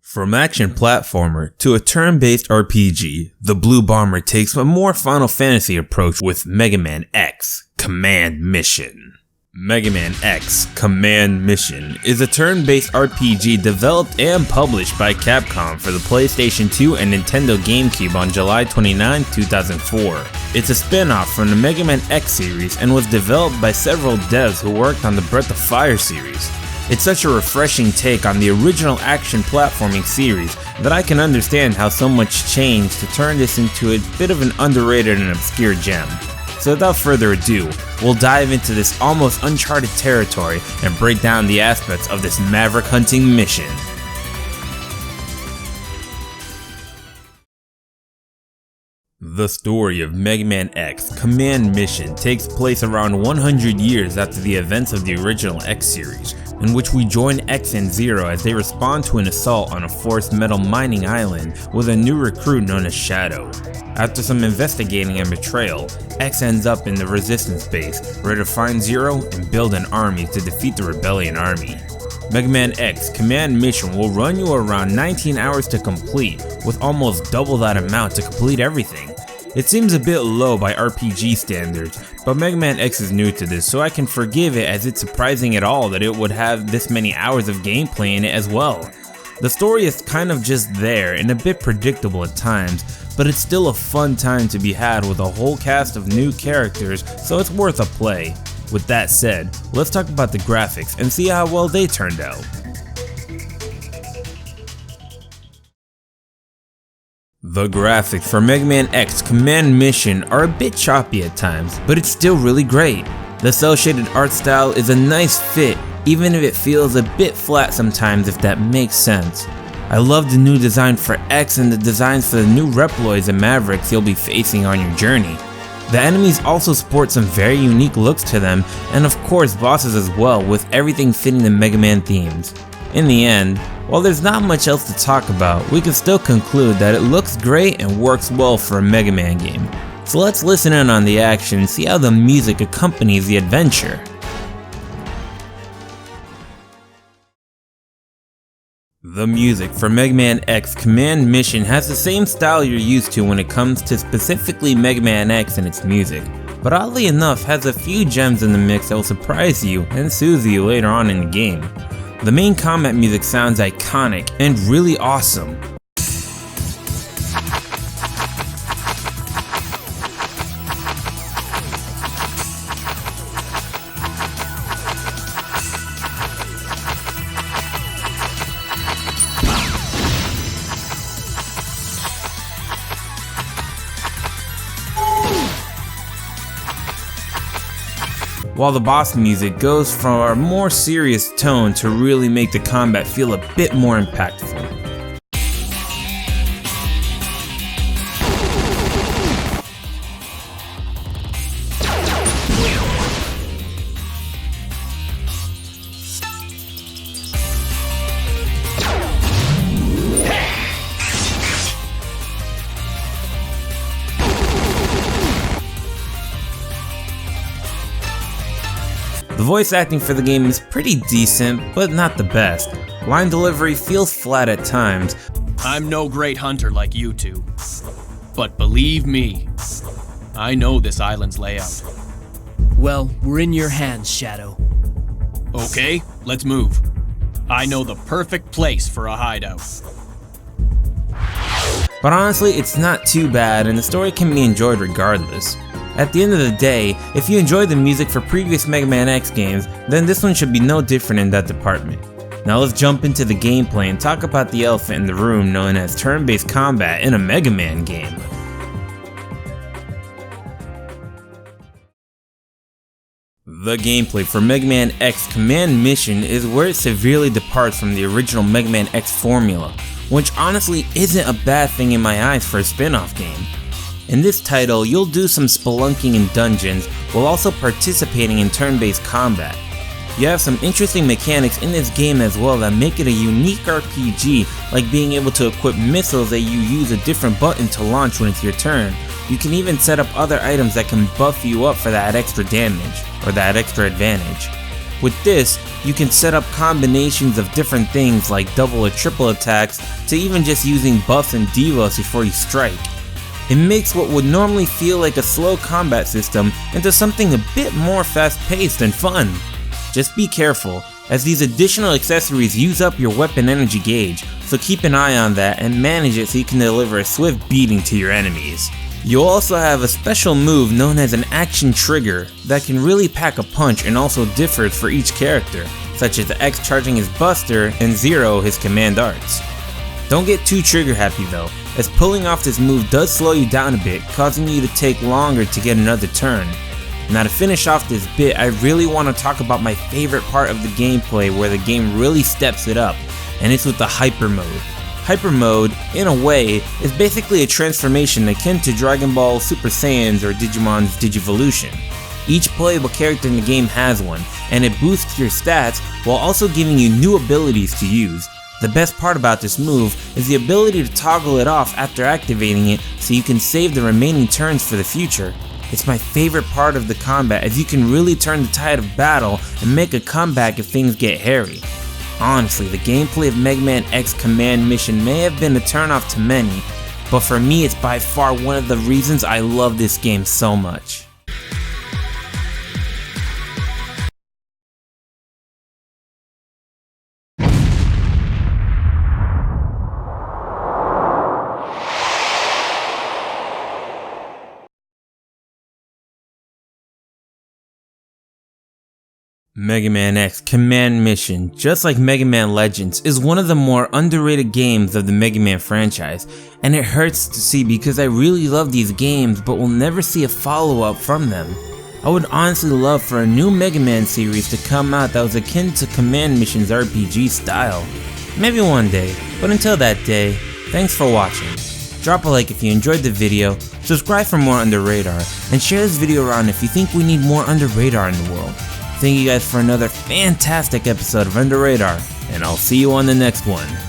From action platformer to a turn-based RPG, the Blue Bomber takes a more Final Fantasy approach with Mega Man X Command Mission. Mega Man X Command Mission is a turn-based RPG developed and published by Capcom for the PlayStation 2 and Nintendo GameCube on July 29, 2004. It's a spin-off from the Mega Man X series and was developed by several devs who worked on the Breath of Fire series. It's such a refreshing take on the original action platforming series that I can understand how so much changed to turn this into a bit of an underrated and obscure gem. So without further ado, we'll dive into this almost uncharted territory and break down the aspects of this maverick hunting mission. The story of Mega Man X Command Mission takes place around 100 years after the events of the original X series, in which we join X and Zero as they respond to an assault on a forest metal mining island with a new recruit known as Shadow. After some investigating and betrayal, X ends up in the Resistance base, ready to find Zero and build an army to defeat the Rebellion army. Mega Man X Command Mission will run you around 19 hours to complete, with almost double that amount to complete everything. It seems a bit low by RPG standards, but Mega Man X is new to this, so I can forgive it, as it's surprising at all that it would have this many hours of gameplay in it as well. The story is kind of just there and a bit predictable at times, but it's still a fun time to be had with a whole cast of new characters, so it's worth a play. With that said, let's talk about the graphics and see how well they turned out. The graphics for Mega Man X Command Mission are a bit choppy at times, but it's still really great. The cel-shaded art style is a nice fit, even if it feels a bit flat sometimes, if that makes sense. I love the new design for X and the designs for the new Reploids and Mavericks you'll be facing on your journey. The enemies also sport some very unique looks to them, and of course bosses as well, with everything fitting the Mega Man themes. In the end, while there's not much else to talk about, we can still conclude that it looks great and works well for a Mega Man game. So let's listen in on the action and see how the music accompanies the adventure. The music for Mega Man X Command Mission has the same style you're used to when it comes to specifically Mega Man X and its music, but oddly enough has a few gems in the mix that will surprise you and soothe you later on in the game. The main combat music sounds iconic and really awesome. While the boss music goes from a more serious tone to really make the combat feel a bit more impactful. The voice acting for the game is pretty decent, but not the best. Line delivery feels flat at times. I'm no great hunter like you two, but believe me, I know this island's layout. Well, we're in your hands, Shadow. Okay, let's move. I know the perfect place for a hideout. But honestly, it's not too bad and the story can be enjoyed regardless. At the end of the day, if you enjoyed the music for previous Mega Man X games, then this one should be no different in that department. Now let's jump into the gameplay and talk about the elephant in the room known as turn-based combat in a Mega Man game. The gameplay for Mega Man X Command Mission is where it severely departs from the original Mega Man X formula, which honestly isn't a bad thing in my eyes for a spin-off game. In this title, you'll do some spelunking in dungeons while also participating in turn-based combat. You have some interesting mechanics in this game as well that make it a unique RPG, like being able to equip missiles that you use a different button to launch when it's your turn. You can even set up other items that can buff you up for that extra damage, or that extra advantage. With this, you can set up combinations of different things like double or triple attacks to even just using buffs and debuffs before you strike. It makes what would normally feel like a slow combat system into something a bit more fast-paced and fun. Just be careful, as these additional accessories use up your weapon energy gauge, so keep an eye on that and manage it so you can deliver a swift beating to your enemies. You'll also have a special move known as an action trigger that can really pack a punch and also differs for each character, such as X charging his Buster and Zero his command arts. Don't get too trigger happy though, as pulling off this move does slow you down a bit, causing you to take longer to get another turn. Now to finish off this bit, I really want to talk about my favorite part of the gameplay where the game really steps it up, and it's with the Hyper Mode. Hyper Mode, in a way, is basically a transformation akin to Dragon Ball Super Saiyans or Digimon's Digivolution. Each playable character in the game has one, and it boosts your stats while also giving you new abilities to use. The best part about this move is the ability to toggle it off after activating it so you can save the remaining turns for the future. It's my favorite part of the combat, as you can really turn the tide of battle and make a comeback if things get hairy. Honestly, the gameplay of Mega Man X Command Mission may have been a turnoff to many, but for me it's by far one of the reasons I love this game so much. Mega Man X Command Mission, just like Mega Man Legends, is one of the more underrated games of the Mega Man franchise, and it hurts to see because I really love these games but will never see a follow-up from them. I would honestly love for a new Mega Man series to come out that was akin to Command Mission's RPG style. Maybe one day, but until that day, thanks for watching. Drop a like if you enjoyed the video, subscribe for more UnderRadar, and share this video around if you think we need more UnderRadar in the world. Thank you guys for another fantastic episode of UnderRadar, and I'll see you on the next one.